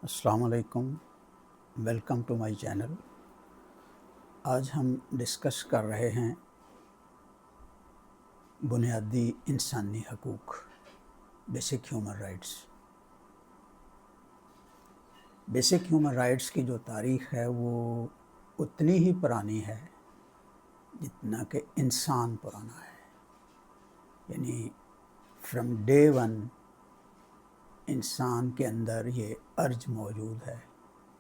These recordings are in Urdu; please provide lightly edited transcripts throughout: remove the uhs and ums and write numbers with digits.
السلام علیکم، ویلکم ٹو مائی چینل۔ آج ہم ڈسکس کر رہے ہیں بنیادی انسانی حقوق، basic human rights. Basic human rights کی جو تاریخ ہے وہ اتنی ہی پرانی ہے جتنا کہ انسان پرانا ہے، یعنی فرام ڈے ون انسان کے اندر یہ ارج موجود ہے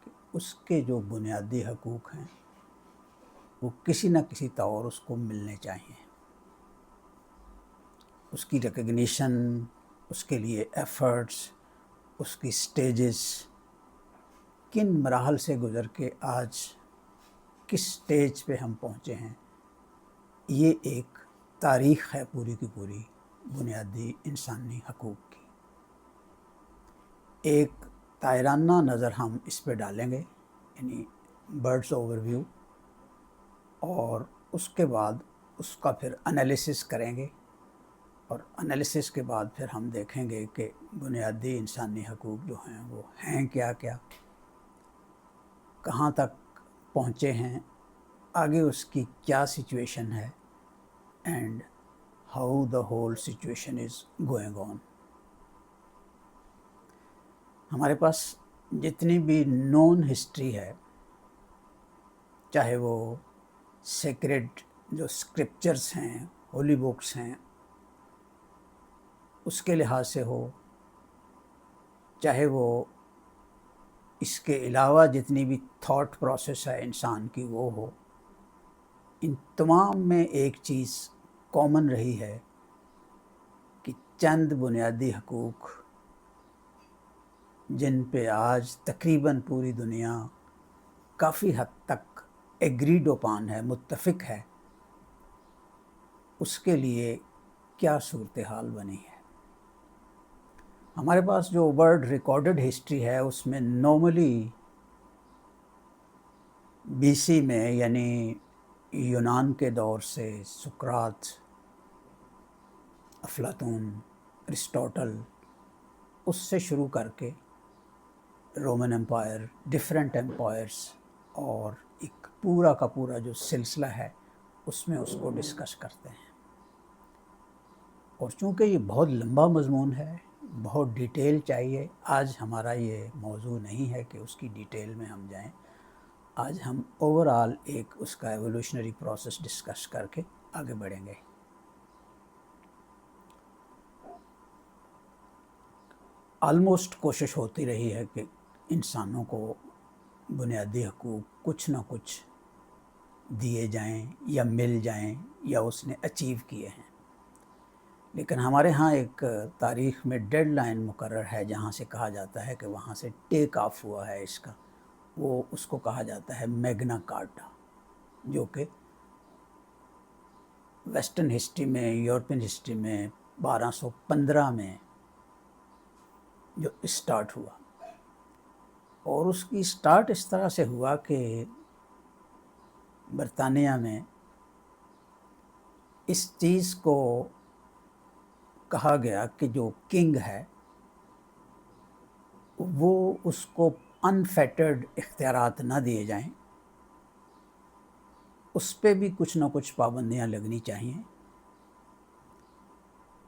کہ اس کے جو بنیادی حقوق ہیں وہ کسی نہ کسی طور اس کو ملنے چاہیے۔ اس کی ریکگنیشن، اس کے لیے ایفرٹس، اس کی سٹیجز، کن مراحل سے گزر کے آج کس سٹیج پہ ہم پہنچے ہیں، یہ ایک تاریخ ہے پوری کی پوری بنیادی انسانی حقوق کی۔ ایک طائرانہ نظر ہم اس پہ ڈالیں گے، یعنی برڈز اوور ویو، اور اس کے بعد اس کا پھر انالیسس کریں گے، اور انالیسس کے بعد پھر ہم دیکھیں گے کہ بنیادی انسانی حقوق جو ہیں وہ ہیں کیا کیا، کہاں تک پہنچے ہیں، آگے اس کی کیا سچویشن ہے، and how the whole situation is going on. ہمارے پاس جتنی بھی نون ہسٹری ہے، چاہے وہ سیکریڈ جو اسکرپچرس ہیں، ہولی بکس ہیں، اس کے لحاظ سے ہو، چاہے وہ اس کے علاوہ جتنی بھی تھاٹ پروسیس ہے انسان کی وہ ہو، ان تمام میں ایک چیز کامن رہی ہے کہ چند بنیادی حقوق جن پہ آج تقریباً پوری دنیا کافی حد تک ایگریڈ اپان ہے، متفق ہے، اس کے لیے کیا صورتحال بنی ہے۔ ہمارے پاس جو ورڈ ریکارڈڈ ہسٹری ہے اس میں نارملی بی سی میں، یعنی یونان کے دور سے سقراط، افلاطون، ارسطوٹل، اس سے شروع کر کے رومن امپائر، ڈفرینٹ امپائرس، اور ایک پورا کا پورا جو سلسلہ ہے اس میں اس کو ڈسکس کرتے ہیں۔ اور چونکہ یہ بہت لمبا مضمون ہے، بہت ڈیٹیل چاہیے، آج ہمارا یہ موضوع نہیں ہے کہ اس کی ڈیٹیل میں ہم جائیں۔ آج ہم اوور آل ایک اس کا ایوولوشنری پروسیس ڈسکس کر کے آگے بڑھیں گے۔ آلموسٹ کوشش ہوتی رہی ہے کہ انسانوں کو بنیادی حقوق کچھ نہ کچھ دیے جائیں یا مل جائیں یا اس نے اچیو کیے ہیں، لیکن ہمارے ہاں ایک تاریخ میں ڈیڈ لائن مقرر ہے جہاں سے کہا جاتا ہے کہ وہاں سے ٹیک آف ہوا ہے اس کا، وہ اس کو کہا جاتا ہے میگنا کارٹا، جو کہ ویسٹرن ہسٹری میں، یورپین ہسٹری میں 1215 میں جو اسٹارٹ ہوا۔ اور اس کی اسٹارٹ اس طرح سے ہوا کہ برطانیہ میں اس چیز کو کہا گیا کہ جو کنگ ہے وہ اس کو انفیٹرڈ اختیارات نہ دیے جائیں، اس پہ بھی کچھ نہ کچھ پابندیاں لگنی چاہیے،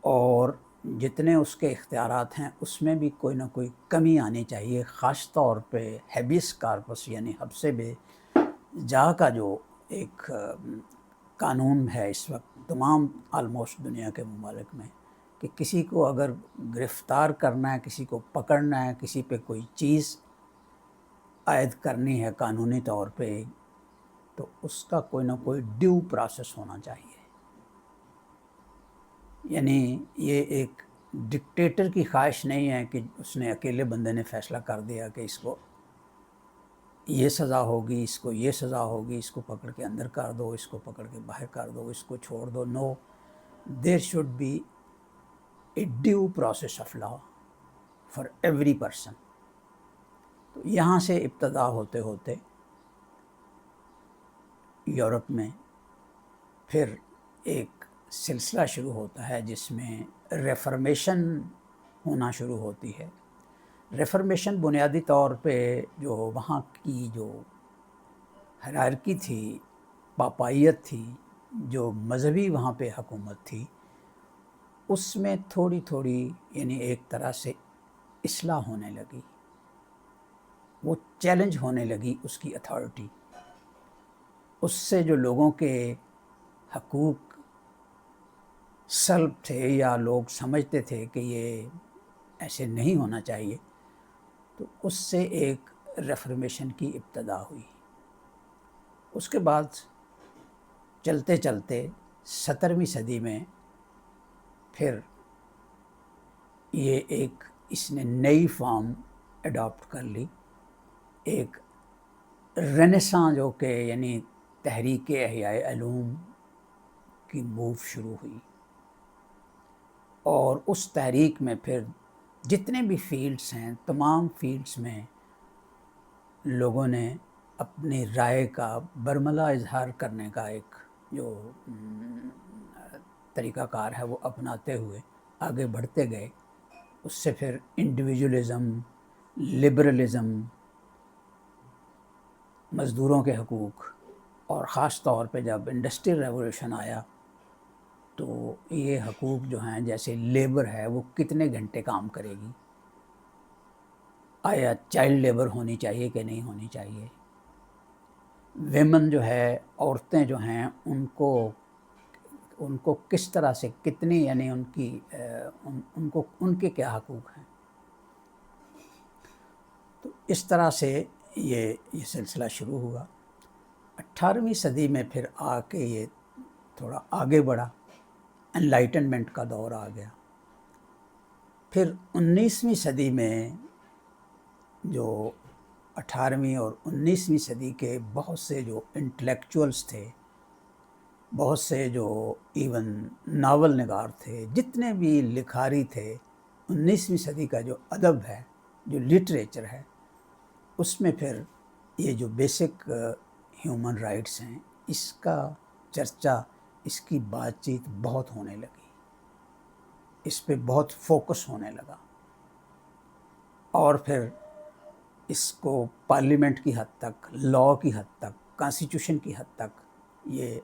اور جتنے اس کے اختیارات ہیں اس میں بھی کوئی نہ کوئی کمی آنی چاہیے، خاص طور پہ ہیبیس کارپس یعنی حبس بے جا کا جو ایک قانون ہے اس وقت تمام آلموسٹ دنیا کے ممالک میں، کہ کسی کو اگر گرفتار کرنا ہے، کسی کو پکڑنا ہے، کسی پہ کوئی چیز عائد کرنی ہے قانونی طور پہ، تو اس کا کوئی نہ کوئی ڈیو پروسیس ہونا چاہیے۔ یعنی یہ ایک ڈکٹیٹر کی خواہش نہیں ہے کہ اس نے اکیلے بندے نے فیصلہ کر دیا کہ اس کو یہ سزا ہوگی، اس کو یہ سزا ہوگی، اس کو پکڑ کے اندر کر دو، اس کو پکڑ کے باہر کر دو، اس کو چھوڑ دو۔ No, there should be a due process of law for every person. تو یہاں سے ابتدا ہوتے ہوتے یورپ میں پھر ایک سلسلہ شروع ہوتا ہے جس میں ریفارمیشن ہونا شروع ہوتی ہے، ریفرمیشن بنیادی طور پہ جو وہاں کی جو ہیرارکی تھی، پاپائیت تھی، جو مذہبی وہاں پہ حکومت تھی، اس میں تھوڑی تھوڑی یعنی ایک طرح سے اصلاح ہونے لگی، وہ چیلنج ہونے لگی اس کی اتھارٹی، اس سے جو لوگوں کے حقوق سلب تھے یا لوگ سمجھتے تھے کہ یہ ایسے نہیں ہونا چاہیے، تو اس سے ایک ریفرمیشن کی ابتدا ہوئی۔ اس کے بعد چلتے چلتے 17ویں صدی میں پھر یہ ایک اس نے نئی فارم اڈاپٹ کر لی، ایک رینیساں جو کہ یعنی تحریک احیاء علوم کی موو شروع ہوئی، اور اس تحریک میں پھر جتنے بھی فیلڈز ہیں تمام فیلڈز میں لوگوں نے اپنی رائے کا برملا اظہار کرنے کا ایک جو طریقہ کار ہے وہ اپناتے ہوئے آگے بڑھتے گئے۔ اس سے پھر انڈیویجولزم، لبرلزم، مزدوروں کے حقوق، اور خاص طور پہ جب انڈسٹریل ریولوشن آیا تو یہ حقوق جو ہیں جیسے لیبر ہے وہ کتنے گھنٹے کام کرے گی، آیا چائلڈ لیبر ہونی چاہیے کہ نہیں ہونی چاہیے، ویمن جو ہے عورتیں جو ہیں ان کو کس طرح سے کتنی یعنی ان کے کیا حقوق ہیں۔ تو اس طرح سے یہ سلسلہ شروع ہوا۔ 18ویں صدی میں پھر آ کے یہ تھوڑا آگے بڑھا، انلائٹنمنٹ کا دور آ گیا۔ پھر 19ویں صدی میں جو 18ویں اور 19ویں صدی کے بہت سے جو انٹلیکچوئلس تھے، بہت سے جو ایون ناول نگار تھے، جتنے بھی لکھاری تھے، 19ویں صدی کا جو ادب ہے، جو لٹریچر ہے، اس میں پھر یہ جو بیسک ہیومن رائٹس ہیں اس کا چرچا، اس کی بات چیت بہت ہونے لگی، اس پہ بہت فوکس ہونے لگا، اور پھر اس کو پارلیمنٹ کی حد تک، لاء کی حد تک، کانسٹیٹیوشن کی حد تک یہ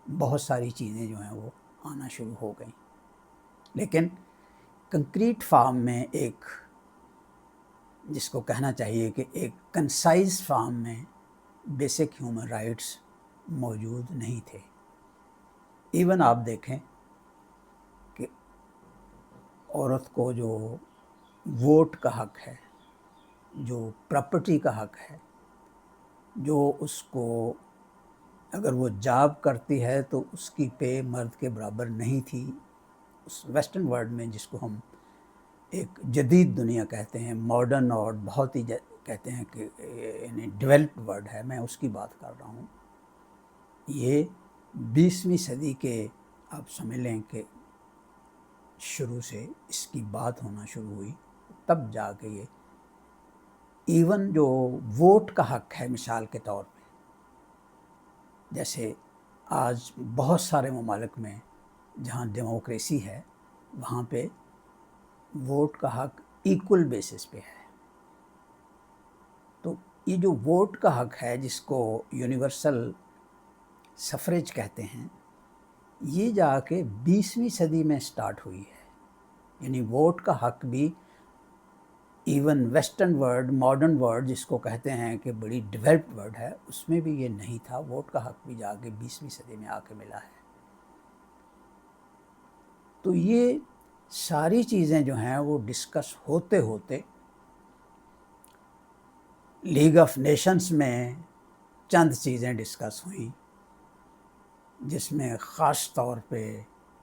بہت ساری چیزیں جو ہیں وہ آنا شروع ہو گئیں، لیکن کنکریٹ فارم میں ایک جس کو کہنا چاہیے کہ ایک کنسائز فارم میں بیسک ہیومن رائٹس موجود نہیں تھے۔ ایون آپ دیکھیں کہ عورت کو جو ووٹ کا حق ہے، جو پراپرٹی کا حق ہے، جو اس کو اگر وہ جاب کرتی ہے تو اس کی پے مرد کے برابر نہیں تھی، اس ویسٹرن ورلڈ میں جس کو ہم ایک جدید دنیا کہتے ہیں، ماڈرن، اور بہت ہی کہتے ہیں کہ یعنی ڈیولپڈ ورلڈ ہے، میں اس کی بات کر رہا ہوں۔ یہ 20ویں صدی کے آپ سمجھ لیں کہ شروع سے اس کی بات ہونا شروع ہوئی، تب جا کے یہ ایون جو ووٹ کا حق ہے، مثال کے طور پہ جیسے آج بہت سارے ممالک میں جہاں ڈیموکریسی ہے وہاں پہ ووٹ کا حق ایکول بیسس پہ ہے۔ تو یہ جو ووٹ کا حق ہے جس کو یونیورسل سفریج کہتے ہیں، یہ جا کے 20ویں صدی میں سٹارٹ ہوئی ہے، یعنی ووٹ کا حق بھی even western world, modern world جس کو کہتے ہیں کہ بڑی ڈیولپڈ ورلڈ ہے، اس میں بھی یہ نہیں تھا، ووٹ کا حق بھی جا کے 20ویں صدی میں آ کے ملا ہے۔ تو یہ ساری چیزیں جو ہیں وہ ڈسکس ہوتے ہوتے لیگ آف نیشنز میں چند چیزیں ڈسکس ہوئیں، جس میں خاص طور پہ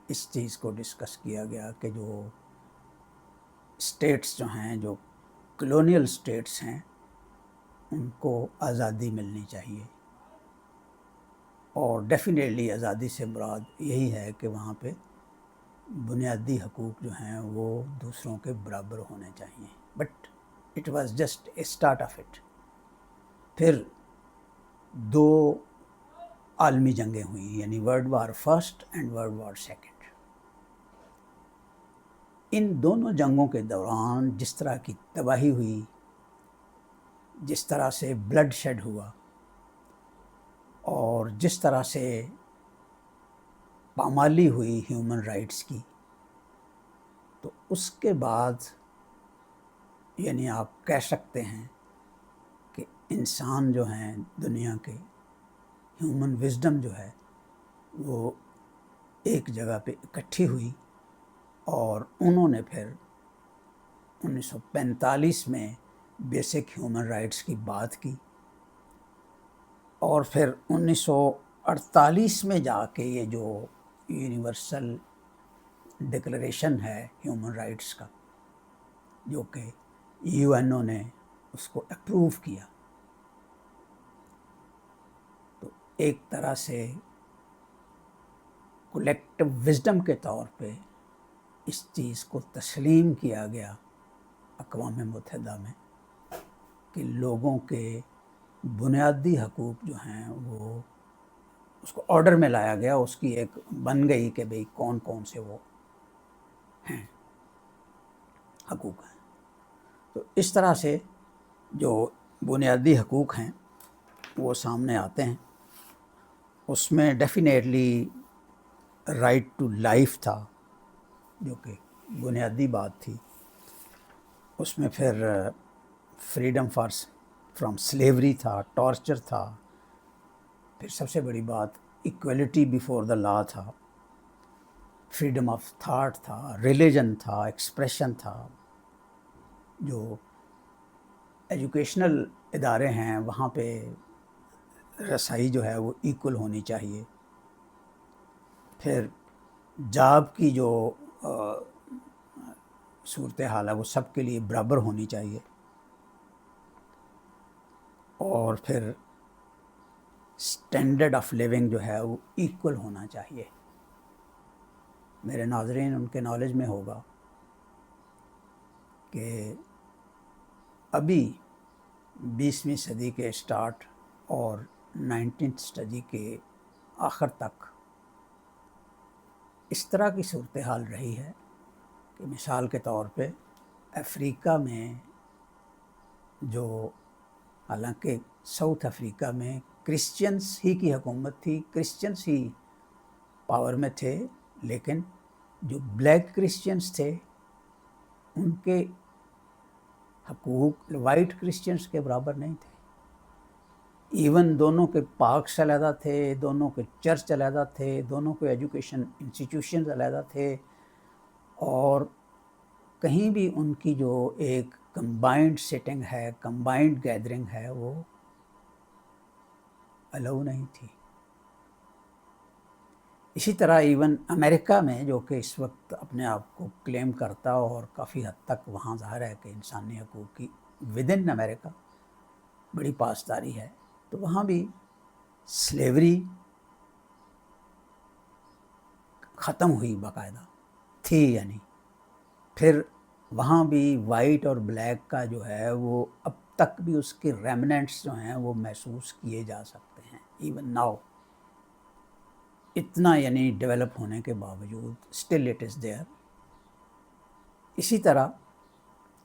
اس چیز کو ڈسکس کیا گیا کہ جو اسٹیٹس جو ہیں، جو کلونیل اسٹیٹس ہیں، ان کو آزادی ملنی چاہیے، اور ڈیفینیٹلی آزادی سے مراد یہی ہے کہ وہاں پہ بنیادی حقوق جو ہیں وہ دوسروں کے برابر ہونے چاہیے، but it was just a start of it. پھر 2 عالمی جنگیں ہوئیں، یعنی world war first and world war second. ان دونوں جنگوں کے دوران جس طرح کی تباہی ہوئی، جس طرح سے بلڈ شیڈ ہوا، اور جس طرح سے پامالی ہوئی ہیومن رائٹس کی، تو اس کے بعد یعنی آپ کہہ سکتے ہیں کہ انسان جو ہیں دنیا کے، ہیومن وزڈم جو ہے وہ ایک جگہ پہ اکٹھی ہوئی، اور انہوں نے پھر 1945 میں بیسک ہیومن رائٹس کی بات کی، اور پھر 1948 میں جا کے یہ جو یونیورسل ڈکلریشن ہے ہیومن رائٹس کا، جو کہ یو این او نے اس کو اپروو کیا، تو ایک طرح سے کولیکٹو وزڈم کے طور پہ اس چیز کو تسلیم کیا گیا اقوام متحدہ میں کہ لوگوں کے بنیادی حقوق جو ہیں وہ اس کو آرڈر میں لایا گیا، اس کی ایک بن گئی کہ بھئی کون کون سے وہ ہیں حقوق ہیں۔ تو اس طرح سے جو بنیادی حقوق ہیں وہ سامنے آتے ہیں۔ اس میں ڈیفینیٹلی رائٹ ٹو لائف تھا جو کہ بنیادی بات تھی، اس میں پھر فریڈم فرام سلیوری تھا، ٹارچر تھا، پھر سب سے بڑی بات ایکویلٹی بیفور دا لا تھا، فریڈم آف تھاٹ تھا، ریلیجن تھا، ایکسپریشن تھا، جو ایجوکیشنل ادارے ہیں وہاں پہ رسائی جو ہے وہ ایکول ہونی چاہیے، پھر جاب کی جو صورتحال ہے وہ سب کے لیے برابر ہونی چاہیے، اور پھر اسٹینڈرڈ آف لیونگ جو ہے وہ ایکول ہونا چاہیے۔ میرے ناظرین ان کے نالج میں ہوگا کہ ابھی 20ویں صدی کے اسٹارٹ اور 19th صدی کے آخر تک اس طرح کی صورتحال رہی ہے کہ مثال کے طور پہ افریقہ میں جو، حالانکہ ساؤتھ افریقہ میں کرسچنس ہی کی حکومت تھی، کرسچنس ہی پاور میں تھے، لیکن جو بلیک کرسچنس تھے ان کے حقوق وائٹ کرسچنس کے برابر نہیں تھے۔ ایون دونوں کے پارکس علیحدہ تھے، دونوں کے چرچ علیحدہ تھے، دونوں کے ایجوکیشن انسٹیٹیوشنز علیحدہ تھے، اور کہیں بھی ان کی جو ایک کمبائنڈ سیٹنگ ہے، کمبائنڈ گیدرنگ ہے، وہ الاؤ نہیں تھی۔ اسی طرح ایون امریکہ میں جو کہ اس وقت اپنے آپ کو کلیم کرتا اور کافی حد تک وہاں ظاہر ہے کہ انسانی حقوق کی ود ان امریکہ بڑی پاسداری ہے، تو وہاں بھی سلیوری ختم ہوئی باقاعدہ تھی، یعنی پھر وہاں بھی وائٹ اور بلیک کا جو ہے وہ اب تک بھی اس کے ریمننٹس جو ہیں وہ محسوس کیے جا سکتے ہیں ایون ناؤ، اتنا یعنی ڈیولپ ہونے کے باوجود اسٹل اٹ از دیئر۔ اسی طرح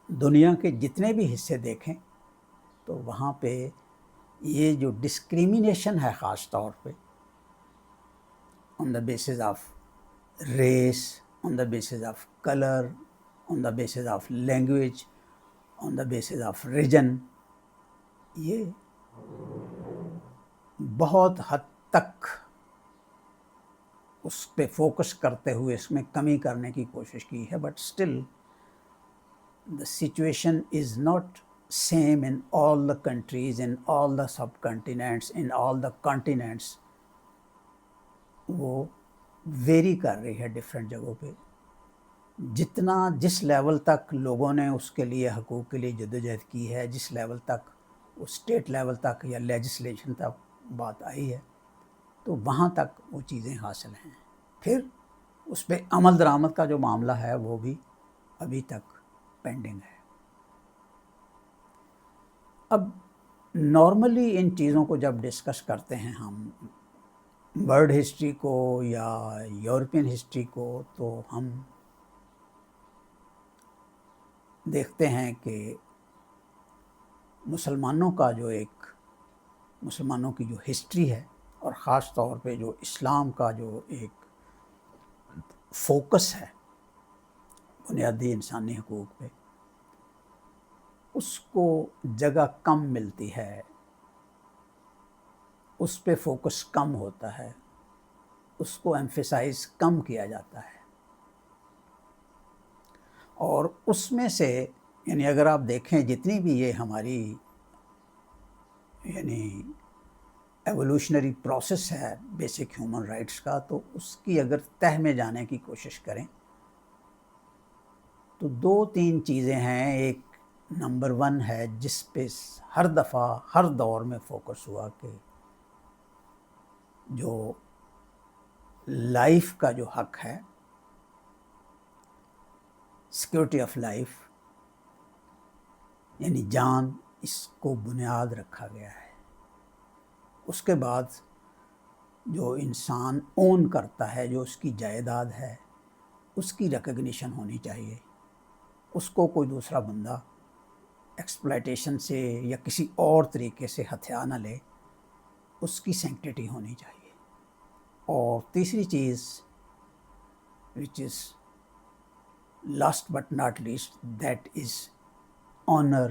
دنیا کے جتنے بھی حصے دیکھیں تو وہاں پہ یہ جو ڈسکریمنیشن ہے، خاص طور پہ on the basis of race, on the basis of colour, on the basis of language, on the basis of region, یہ بہت حد تک اس پہ فوکس کرتے ہوئے اس میں کمی کرنے کی کوشش کی ہے، but still the situation is not same in all the countries, in all the subcontinents, in all the continents. وہ ویری کر رہی ہے ڈفرینٹ جگہوں پہ، جتنا جس لیول تک لوگوں نے اس کے لیے حقوق کے لیے جدوجہد کی ہے، جس لیول تک وہ اسٹیٹ لیول تک یا لیجسلیشن تک بات آئی ہے، تو وہاں تک وہ چیزیں حاصل ہیں۔ پھر اس پہ عمل درآمد کا جو معاملہ ہے وہ بھی ابھی تک پینڈنگ ہے۔ اب نارملی ان چیزوں کو جب ڈسکس کرتے ہیں ہم، ورلڈ ہسٹری کو یا یورپین ہسٹری کو، تو ہم دیکھتے ہیں کہ مسلمانوں کی جو ہسٹری ہے، اور خاص طور پہ جو اسلام کا جو ایک فوکس ہے بنیادی انسانی حقوق پہ، اس کو جگہ کم ملتی ہے، اس پہ فوکس کم ہوتا ہے، اس کو ایمفیسائز کم کیا جاتا ہے۔ اور اس میں سے یعنی اگر آپ دیکھیں جتنی بھی یہ ہماری یعنی ایوولوشنری پروسیس ہے بیسک ہیومن رائٹس کا، تو اس کی اگر تہ میں جانے کی کوشش کریں تو 2-3 چیزیں ہیں۔ ایک نمبر 1 ہے جس پہ ہر دفعہ ہر دور میں فوکس ہوا کہ جو لائف کا جو حق ہے، سیکورٹی آف لائف، یعنی جان، اس کو بنیاد رکھا گیا ہے۔ اس کے بعد جو انسان اون کرتا ہے، جو اس کی جائیداد ہے، اس کی ریکگنیشن ہونی چاہیے، اس کو کوئی دوسرا بندہ ایکسپلائٹیشن سے یا کسی اور طریقے سے ہتھیا نہ لے، اس کی سینکٹیٹی ہونی چاہیے۔ اور تیسری چیز which is last but not least that is honor,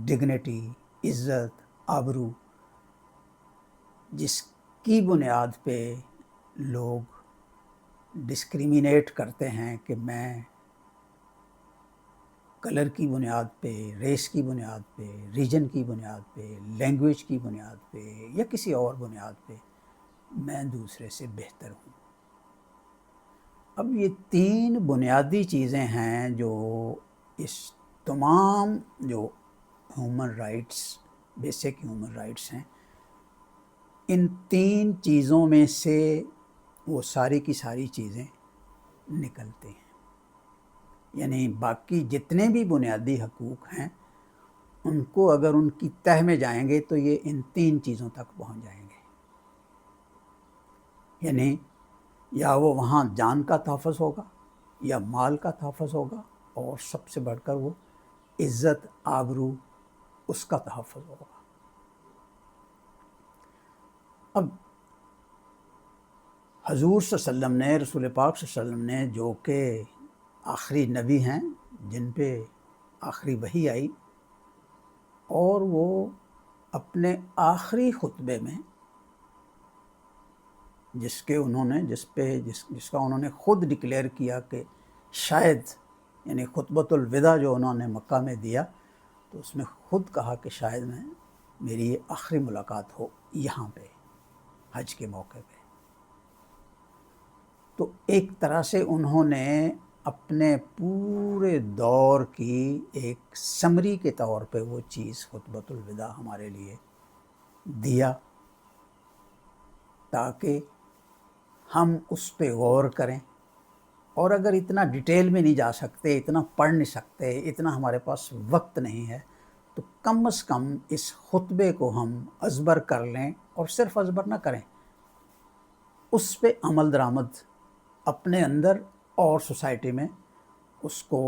dignity، عزت، آبرو، جس کی بنیاد پہ لوگ ڈسکریمنیٹ کرتے ہیں کہ میں کلر کی بنیاد پہ، ریس کی بنیاد پہ، ریجن کی بنیاد پہ، لینگویج کی بنیاد پہ یا کسی اور بنیاد پہ میں دوسرے سے بہتر ہوں۔ اب یہ 3 بنیادی چیزیں ہیں جو اس تمام جو human rights, basic human rights ہیں، ان 3 چیزوں میں سے وہ ساری کی ساری چیزیں نکلتے ہیں۔ یعنی باقی جتنے بھی بنیادی حقوق ہیں ان کو اگر ان کی تہ میں جائیں گے تو یہ ان 3 چیزوں تک پہنچ جائیں گے۔ یعنی یا وہ وہاں جان کا تحفظ ہوگا، یا مال کا تحفظ ہوگا، اور سب سے بڑھ کر وہ عزت، آبرو، اس کا تحفظ ہوگا۔ اب حضور صلی اللہ علیہ وسلم نے، رسول پاک صلی اللہ علیہ وسلم نے، جو کہ آخری نبی ہیں جن پہ آخری وحی آئی، اور وہ اپنے آخری خطبے میں جس کا انہوں نے خود ڈکلیئر کیا کہ شاید، یعنی خطبۃ الوداع جو انہوں نے مکہ میں دیا، تو اس میں خود کہا کہ شاید میری یہ آخری ملاقات ہو یہاں پہ حج کے موقع پہ۔ تو ایک طرح سے انہوں نے اپنے پورے دور کی ایک سمری کے طور پہ وہ چیز خطبۃ الوداع ہمارے لیے دیا، تاکہ ہم اس پہ غور کریں۔ اور اگر اتنا ڈیٹیل میں نہیں جا سکتے، اتنا پڑھ نہیں سکتے، اتنا ہمارے پاس وقت نہیں ہے، تو کم از کم اس خطبے کو ہم ازبر کر لیں، اور صرف ازبر نہ کریں، اس پہ عمل درآمد اپنے اندر اور سوسائٹی میں اس کو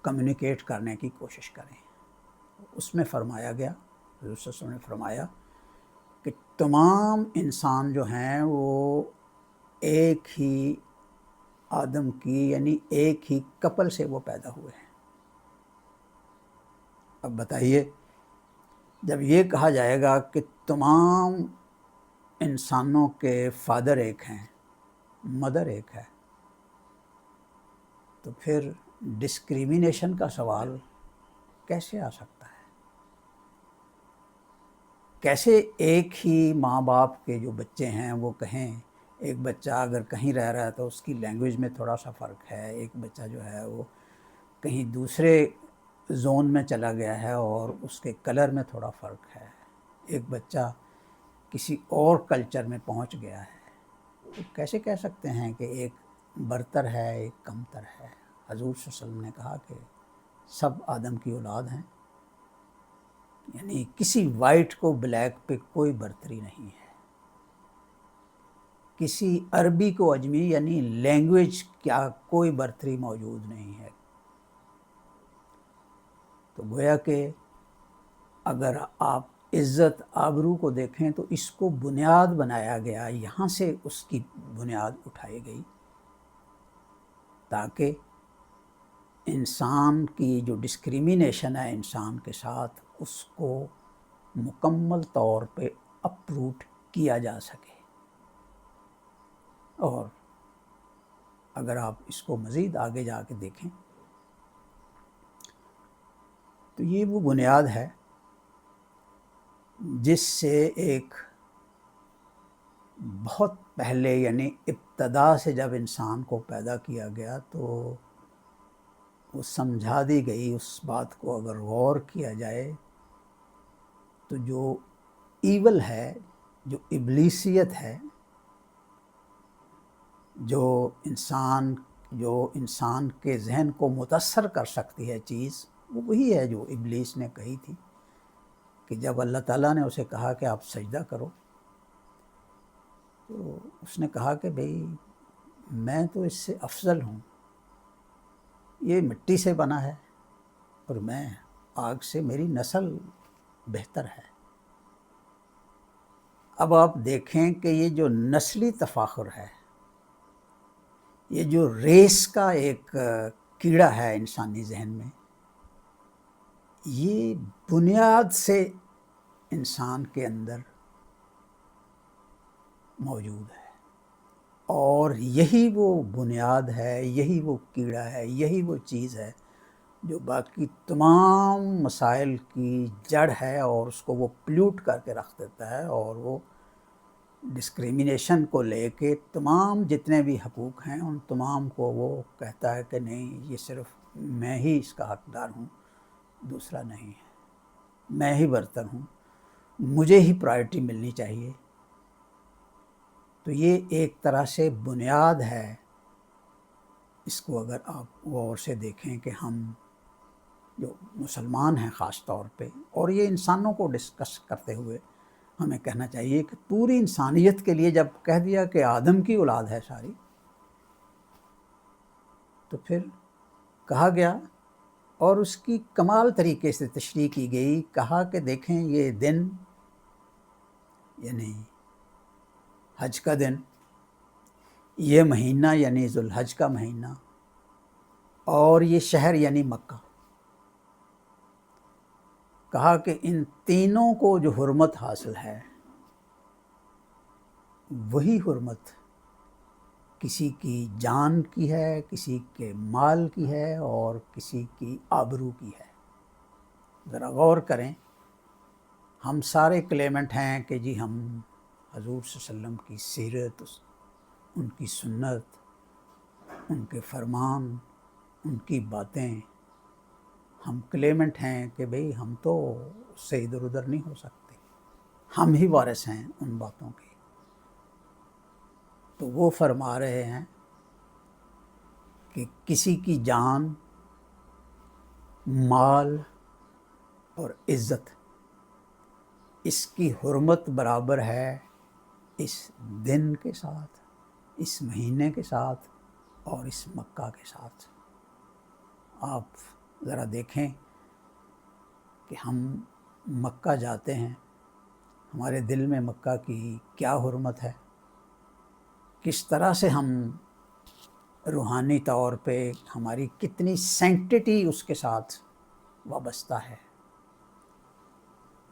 کمیونیکیٹ کرنے کی کوشش کریں۔ اس میں فرمایا گیا، حضور صلی اللہ علیہ وسلم نے فرمایا کہ تمام انسان جو ہیں وہ ایک ہی آدم کی، یعنی ایک ہی کپل سے وہ پیدا ہوئے ہیں۔ اب بتائیے، جب یہ کہا جائے گا کہ تمام انسانوں کے فادر ایک ہیں، مدر ایک ہے، تو پھر ڈسکریمنیشن کا سوال کیسے آ سکتا ہے؟ کیسے ایک ہی ماں باپ کے جو بچے ہیں وہ کہیں، ایک بچہ اگر کہیں رہ رہا ہے تو اس کی لینگویج میں تھوڑا سا فرق ہے، ایک بچہ جو ہے وہ کہیں دوسرے زون میں چلا گیا ہے اور اس کے کلر میں تھوڑا فرق ہے، ایک بچہ کسی اور کلچر میں پہنچ گیا ہے، تو کیسے کہہ سکتے ہیں کہ ایک برتر ہے، ایک کمتر ہے؟ حضور صلی اللہ علیہ وسلم نے کہا کہ سب آدم کی اولاد ہیں، یعنی کسی وائٹ کو بلیک پہ کوئی برتری نہیں ہے، کسی عربی کو اجمی، یعنی لینگویج کیا کوئی برتری موجود نہیں ہے۔ تو گویا کہ اگر آپ عزت آبرو کو دیکھیں تو اس کو بنیاد بنایا گیا، یہاں سے اس کی بنیاد اٹھائی گئی تاکہ انسان کی جو ڈسکریمنیشن ہے انسان کے ساتھ، اس کو مکمل طور پہ اپروٹ کیا جا سکے۔ اور اگر آپ اس کو مزید آگے جا کے دیکھیں تو یہ وہ بنیاد ہے جس سے ایک بہت پہلے، یعنی ابتدا سے جب انسان کو پیدا کیا گیا تو وہ سمجھا دی گئی اس بات کو اگر غور کیا جائے تو جو ایول ہے، جو ابلیسیت ہے، جو انسان کے ذہن کو متاثر کر سکتی ہے چیز، وہ وہی ہے جو ابلیس نے کہی تھی کہ جب اللہ تعالیٰ نے اسے کہا کہ آپ سجدہ کرو تو اس نے کہا کہ بھئی میں تو اس سے افضل ہوں، یہ مٹی سے بنا ہے اور میں آگ سے، میری نسل بہتر ہے۔ اب آپ دیکھیں کہ یہ جو نسلی تفاخر ہے، یہ جو ریس کا ایک کیڑا ہے انسانی ذہن میں، یہ بنیاد سے انسان کے اندر موجود ہے، اور یہی وہ بنیاد ہے، یہی وہ کیڑا ہے، یہی وہ چیز ہے جو باقی تمام مسائل کی جڑ ہے، اور اس کو وہ پلیوٹ کر کے رکھ دیتا ہے، اور وہ ڈسکریمنیشن کو لے کے تمام جتنے بھی حقوق ہیں ان تمام کو وہ کہتا ہے کہ نہیں، یہ صرف میں ہی اس کا حقدار ہوں، دوسرا نہیں ہے، میں ہی برتر ہوں، مجھے ہی پرائرٹی ملنی چاہیے۔ تو یہ ایک طرح سے بنیاد ہے، اس کو اگر آپ غور سے دیکھیں کہ ہم جو مسلمان ہیں خاص طور پہ، اور یہ انسانوں کو ڈسکس کرتے ہوئے ہمیں کہنا چاہیے کہ پوری انسانیت کے لیے جب کہہ دیا کہ آدم کی اولاد ہے ساری، تو پھر کہا گیا اور اس کی کمال طریقے سے تشریح کی گئی، کہا کہ دیکھیں یہ دن، یعنی حج کا دن، یہ مہینہ یعنی ذوالحج کا مہینہ، اور یہ شہر یعنی مکہ، کہا کہ ان تینوں کو جو حرمت حاصل ہے وہی حرمت کسی کی جان کی ہے، کسی کے مال کی ہے، اور کسی کی آبرو کی ہے۔ ذرا غور کریں، ہم سارے کلیمنٹ ہیں کہ جی ہم حضور صلی اللہ علیہ وسلم کی سیرت، ان کی سنت، ان کے فرمان، ان کی باتیں، ہم کلیمنٹ ہیں کہ بھئی ہم تو اس سے ادھر ادھر نہیں ہو سکتے، ہم ہی وارث ہیں ان باتوں کے۔ تو وہ فرما رہے ہیں کہ کسی کی جان، مال اور عزت، اس کی حرمت برابر ہے اس دن کے ساتھ، اس مہینے کے ساتھ، اور اس مکہ کے ساتھ۔ آپ ذرا دیکھیں کہ ہم مکہ جاتے ہیں، ہمارے دل میں مکہ کی کیا حرمت ہے، کس طرح سے ہم روحانی طور پہ ہماری کتنی سینکٹیٹی اس کے ساتھ وابستہ ہے،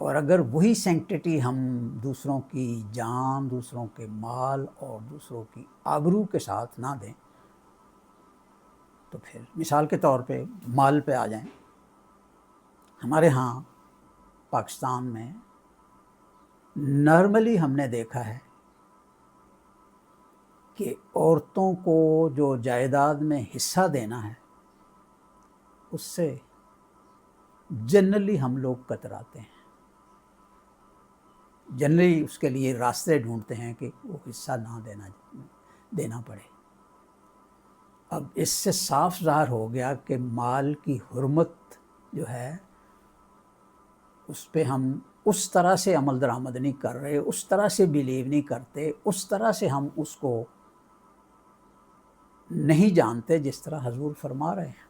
اور اگر وہی سینکٹیٹی ہم دوسروں کی جان، دوسروں کے مال اور دوسروں کی آبرو کے ساتھ نہ دیں، تو پھر مثال کے طور پہ مال پہ آ جائیں۔ ہمارے ہاں پاکستان میں نارملی ہم نے دیکھا ہے کہ عورتوں کو جو جائیداد میں حصہ دینا ہے اس سے جنرلی ہم لوگ کتراتے ہیں، جنرلی اس کے لیے راستے ڈھونڈتے ہیں کہ وہ حصہ نہ دینا پڑے۔ اب اس سے صاف ظاہر ہو گیا کہ مال کی حرمت جو ہے اس پہ ہم اس طرح سے عمل درآمد نہیں کر رہے، اس طرح سے بیلیو نہیں کرتے، اس طرح سے ہم اس کو نہیں جانتے جس طرح حضور فرما رہے ہیں۔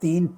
3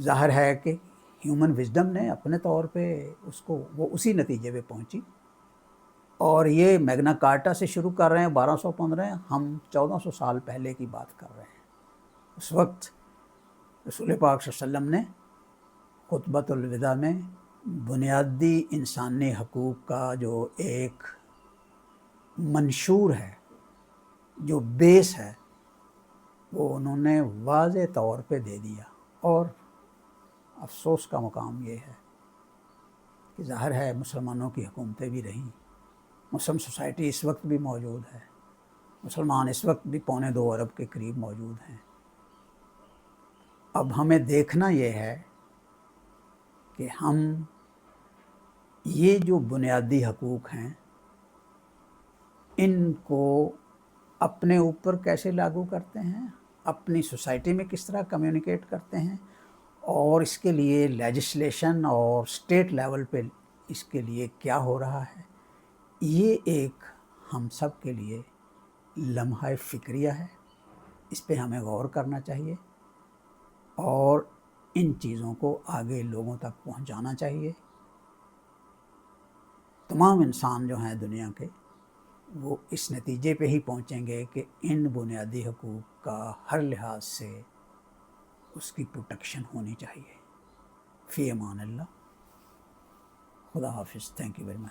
ظاہر ہے کہ ہیومن وزڈم نے اپنے طور پہ وہ اسی نتیجے پہ پہنچی، اور یہ میگنا کارٹا سے شروع کر رہے ہیں 1215، ہم 1400 سال پہلے کی بات کر رہے ہیں۔ اس وقت رسول پاک صلی اللہ علیہ وسلم نے خطبۃ الوداع میں بنیادی انسانی حقوق کا جو ایک منشور ہے، جو بیس ہے، وہ انہوں نے واضح طور پہ دے دیا۔ اور افسوس کا مقام یہ ہے کہ ظاہر ہے مسلمانوں کی حکومتیں بھی رہیں، مسلم سوسائٹی اس وقت بھی موجود ہے، مسلمان اس وقت بھی 2.25 ارب کے قریب موجود ہیں۔ اب ہمیں دیکھنا یہ ہے کہ ہم یہ جو بنیادی حقوق ہیں ان کو اپنے اوپر کیسے لاگو کرتے ہیں، اپنی سوسائٹی میں کس طرح کمیونیکیٹ کرتے ہیں، اور اس کے لیے لیجسلیشن اور اسٹیٹ لیول پہ اس کے لیے کیا ہو رہا ہے۔ یہ ایک ہم سب کے لیے لمحہ فکریہ ہے، اس پہ ہمیں غور کرنا چاہیے اور ان چیزوں کو آگے لوگوں تک پہنچانا چاہیے۔ تمام انسان جو ہیں دنیا کے، وہ اس نتیجے پہ ہی پہنچیں گے کہ ان بنیادی حقوق کا ہر لحاظ سے اس کی پروٹیکشن ہونی چاہیے۔ فی امان اللہ، خدا حافظ، تھینک یو ویری مچ۔